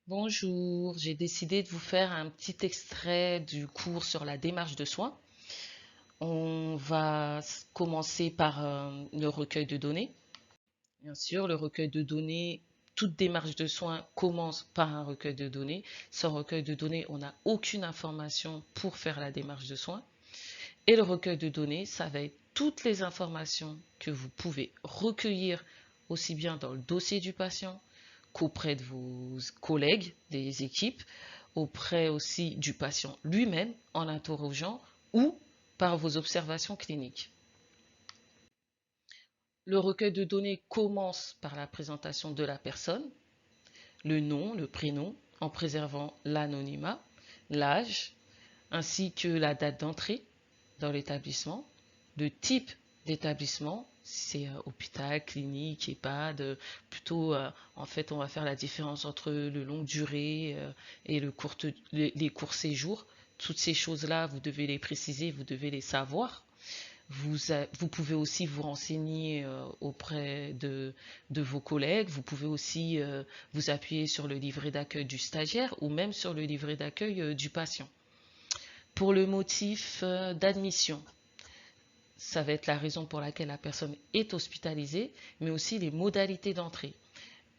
Bonjour, j'ai décidé de vous faire un petit extrait du cours sur la démarche de soins. On va commencer par le recueil de données. Bien sûr, le recueil de données, toute démarche de soins commence par un recueil de données. Sans recueil de données, on n'a aucune information pour faire la démarche de soins. Et le recueil de données, ça va être toutes les informations que vous pouvez recueillir aussi bien dans le dossier du patient qu'auprès de vos collègues des équipes, auprès aussi du patient lui-même en l'interrogeant ou par vos observations cliniques. Le recueil de données commence par la présentation de la personne, le nom, le prénom, en préservant l'anonymat, l'âge, ainsi que la date d'entrée dans l'établissement, le type d'établissement, si c'est hôpital, clinique, EHPAD, plutôt en fait on va faire la différence entre le longue durée et les courts séjours. Toutes ces choses-là, vous devez les préciser, vous devez les savoir. Vous pouvez aussi vous renseigner auprès de vos collègues. Vous pouvez aussi vous appuyer sur le livret d'accueil du stagiaire ou même sur le livret d'accueil du patient. Pour le motif d'admission, ça va être la raison pour laquelle la personne est hospitalisée, mais aussi les modalités d'entrée.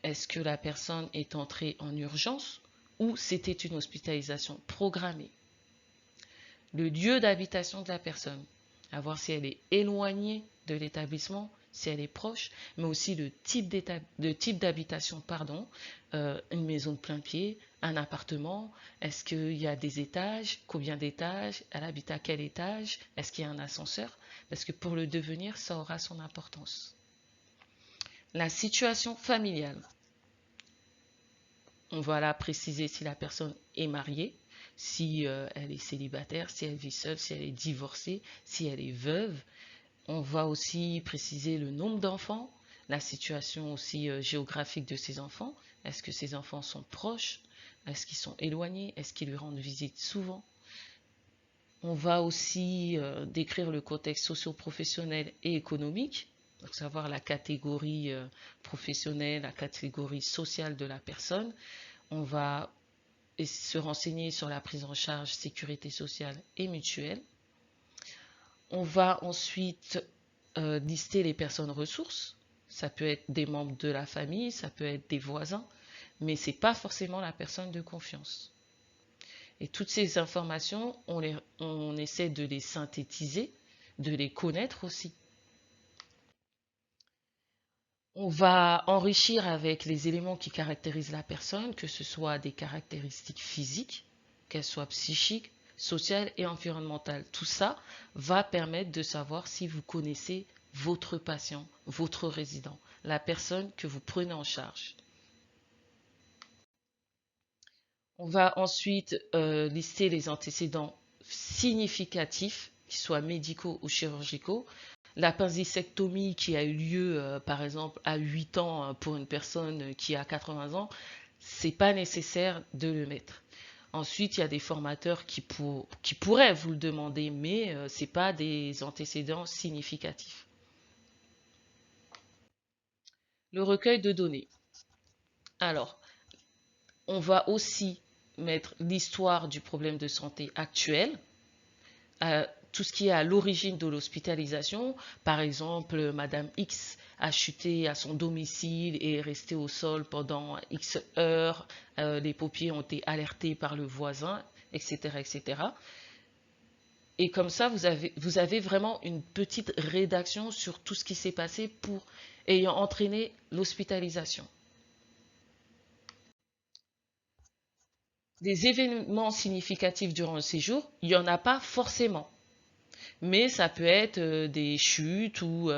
Est-ce que la personne est entrée en urgence ou c'était une hospitalisation programmée? Le lieu d'habitation de la personne, à voir si elle est éloignée de l'établissement, si elle est proche, mais aussi le type d'habitation, pardon, une maison de plein pied, un appartement, est-ce qu'il y a des étages, combien d'étages, elle habite à quel étage, est-ce qu'il y a un ascenseur, parce que pour le devenir, ça aura son importance. La situation familiale, on va là préciser si la personne est mariée, si elle est célibataire, si elle vit seule, si elle est divorcée, si elle est veuve. On va aussi préciser le nombre d'enfants, la situation aussi géographique de ces enfants. Est-ce que ces enfants sont proches? Est-ce qu'ils sont éloignés? Est-ce qu'ils lui rendent visite souvent? On va aussi décrire le contexte socio-professionnel et économique, donc savoir la catégorie professionnelle, la catégorie sociale de la personne. On va se renseigner sur la prise en charge sécurité sociale et mutuelle. On va ensuite lister les personnes ressources. Ça peut être des membres de la famille, ça peut être des voisins, mais ce n'est pas forcément la personne de confiance. Et toutes ces informations, on essaie de les synthétiser, de les connaître aussi. On va enrichir avec les éléments qui caractérisent la personne, que ce soit des caractéristiques physiques, qu'elles soient psychiques, sociales et environnementales. Tout ça va permettre de savoir si vous connaissez votre patient, votre résident, la personne que vous prenez en charge. On va ensuite lister les antécédents significatifs, qu'ils soient médicaux ou chirurgicaux. L'appendicectomie qui a eu lieu, par exemple, à 8 ans pour une personne qui a 80 ans, c'est pas nécessaire de le mettre. Ensuite, il y a des formateurs qui pourraient vous le demander, mais ce n'est pas des antécédents significatifs. Le recueil de données. Alors, on va aussi mettre l'histoire du problème de santé actuel, tout ce qui est à l'origine de l'hospitalisation. Par exemple, Madame X a chuté à son domicile et est restée au sol pendant X heures. Les pompiers ont été alertés par le voisin, etc., etc. Et comme ça, vous avez vraiment une petite rédaction sur tout ce qui s'est passé pour ayant entraîné l'hospitalisation. Des événements significatifs durant le séjour, il n'y en a pas forcément. Mais ça peut être des chutes ou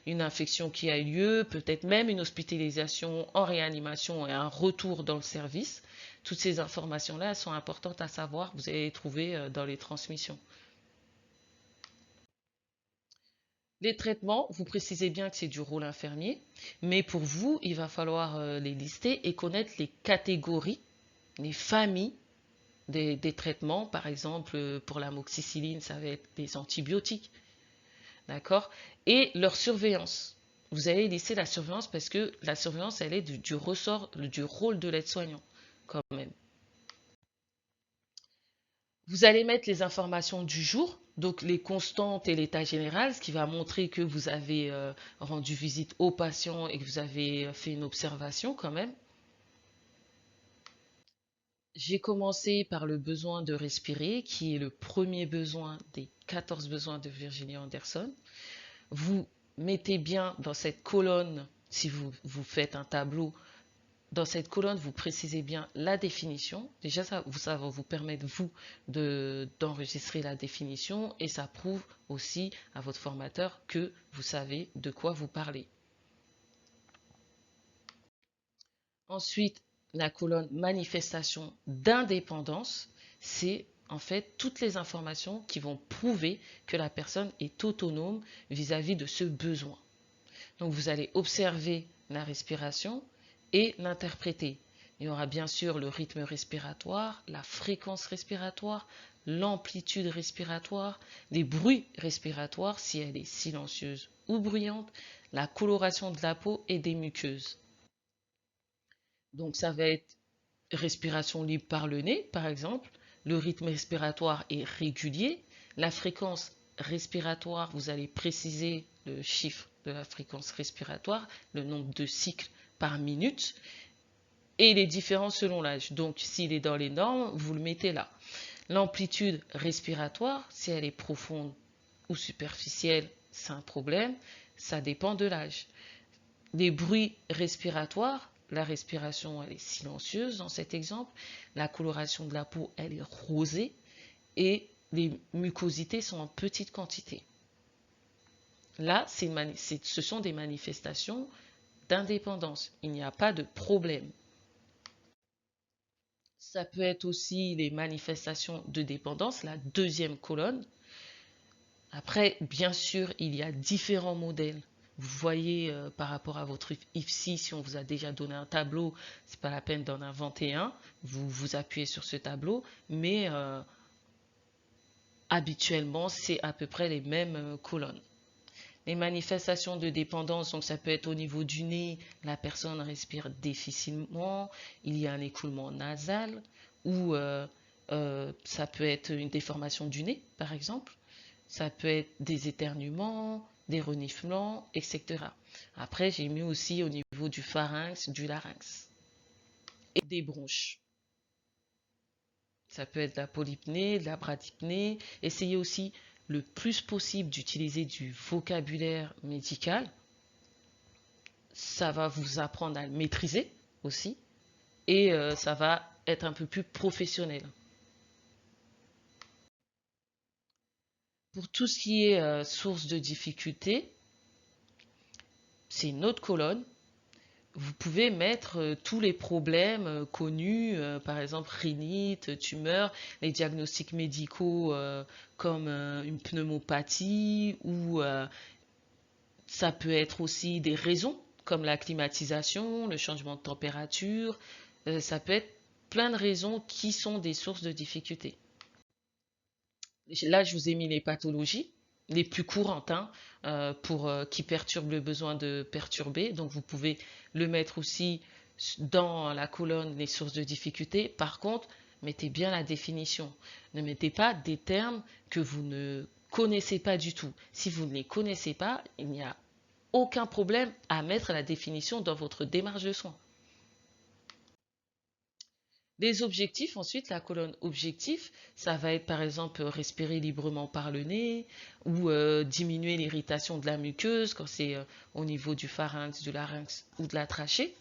une infection qui a eu lieu, peut-être même une hospitalisation en réanimation et un retour dans le service. Toutes ces informations-là sont importantes à savoir, vous allez les trouver dans les transmissions. Les traitements, vous précisez bien que c'est du rôle infirmier, mais pour vous, il va falloir les lister et connaître les catégories, les familles des traitements. Par exemple, pour l'amoxicilline, ça va être des antibiotiques. D'accord? Et leur surveillance. Vous allez laisser la surveillance parce que la surveillance, elle est du ressort, du rôle de l'aide-soignant. quand même. Vous allez mettre les informations du jour, donc les constantes et l'état général, ce qui va montrer que vous avez rendu visite au patient et que vous avez fait une observation quand même. J'ai commencé par le besoin de respirer, qui est le premier besoin des 14 besoins de Virginie Anderson. Vous mettez bien dans cette colonne, si vous faites un tableau, dans cette colonne, vous précisez bien la définition. Déjà, ça va vous permettre, vous, d'enregistrer la définition et ça prouve aussi à votre formateur que vous savez de quoi vous parlez. Ensuite, la colonne manifestation d'indépendance, c'est en fait toutes les informations qui vont prouver que la personne est autonome vis-à-vis de ce besoin. Donc vous allez observer la respiration et l'interpréter. Il y aura bien sûr le rythme respiratoire, la fréquence respiratoire, l'amplitude respiratoire, les bruits respiratoires si elle est silencieuse ou bruyante, la coloration de la peau et des muqueuses. Donc ça va être respiration libre par le nez, par exemple. Le rythme respiratoire est régulier. La fréquence respiratoire, vous allez préciser le chiffre de la fréquence respiratoire, le nombre de cycles par minute, et les différences selon l'âge. Donc s'il est dans les normes, vous le mettez là. L'amplitude respiratoire, si elle est profonde ou superficielle, c'est un problème. Ça dépend de l'âge. Les bruits respiratoires, la respiration elle est silencieuse dans cet exemple, la coloration de la peau elle est rosée et les mucosités sont en petite quantité. Là, ce sont des manifestations d'indépendance. Il n'y a pas de problème. Ça peut être aussi les manifestations de dépendance, la deuxième colonne. Après, bien sûr, il y a différents modèles. Vous voyez par rapport à votre IFSI, si on vous a déjà donné un tableau, c'est pas la peine d'en inventer un. Vous vous appuyez sur ce tableau, mais habituellement, c'est à peu près les mêmes colonnes. Les manifestations de dépendance, donc ça peut être au niveau du nez, la personne respire difficilement, il y a un écoulement nasal, ou ça peut être une déformation du nez, par exemple. Ça peut être des éternuements, des reniflements, etc. Après, j'ai mis aussi au niveau du pharynx, du larynx et des bronches. Ça peut être de la polypnée, de la bradypnée. Essayez aussi le plus possible d'utiliser du vocabulaire médical. Ça va vous apprendre à le maîtriser aussi. Et ça va être un peu plus professionnel. Pour tout ce qui est source de difficulté, c'est une autre colonne. Vous pouvez mettre tous les problèmes connus, par exemple rhinite, tumeur, les diagnostics médicaux comme une pneumopathie ou ça peut être aussi des raisons comme la climatisation, le changement de température. Ça peut être plein de raisons qui sont des sources de difficultés. Là, je vous ai mis les pathologies les plus courantes hein, qui perturbent le besoin de perturber. Donc, vous pouvez le mettre aussi dans la colonne les sources de difficulté. Par contre, mettez bien la définition. Ne mettez pas des termes que vous ne connaissez pas du tout. Si vous ne les connaissez pas, il n'y a aucun problème à mettre la définition dans votre démarche de soins. Les objectifs, ensuite, la colonne objectif, ça va être par exemple respirer librement par le nez ou diminuer l'irritation de la muqueuse quand c'est au niveau du pharynx, du larynx ou de la trachée.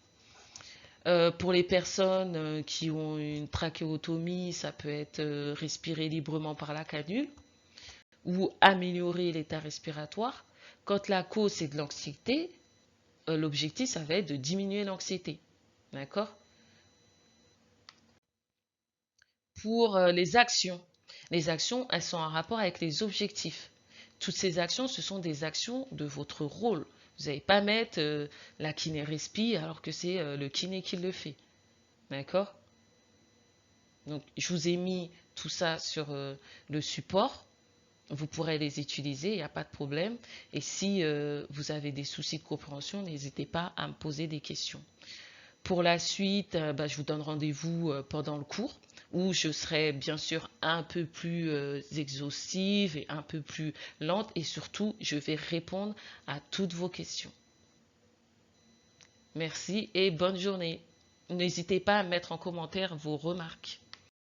Pour les personnes qui ont une trachéotomie, ça peut être respirer librement par la canule ou améliorer l'état respiratoire. Quand la cause c'est de l'anxiété, l'objectif ça va être de diminuer l'anxiété. D'accord? Pour les actions. Les actions, elles sont en rapport avec les objectifs. Toutes ces actions, ce sont des actions de votre rôle. Vous n'allez pas mettre la kiné respi alors que c'est le kiné qui le fait. D'accord? Donc, je vous ai mis tout ça sur le support. Vous pourrez les utiliser, il n'y a pas de problème. Et si vous avez des soucis de compréhension, n'hésitez pas à me poser des questions. Pour la suite, je vous donne rendez-vous pendant le cours où je serai bien sûr un peu plus exhaustive et un peu plus lente et surtout, je vais répondre à toutes vos questions. Merci et bonne journée. N'hésitez pas à mettre en commentaire vos remarques.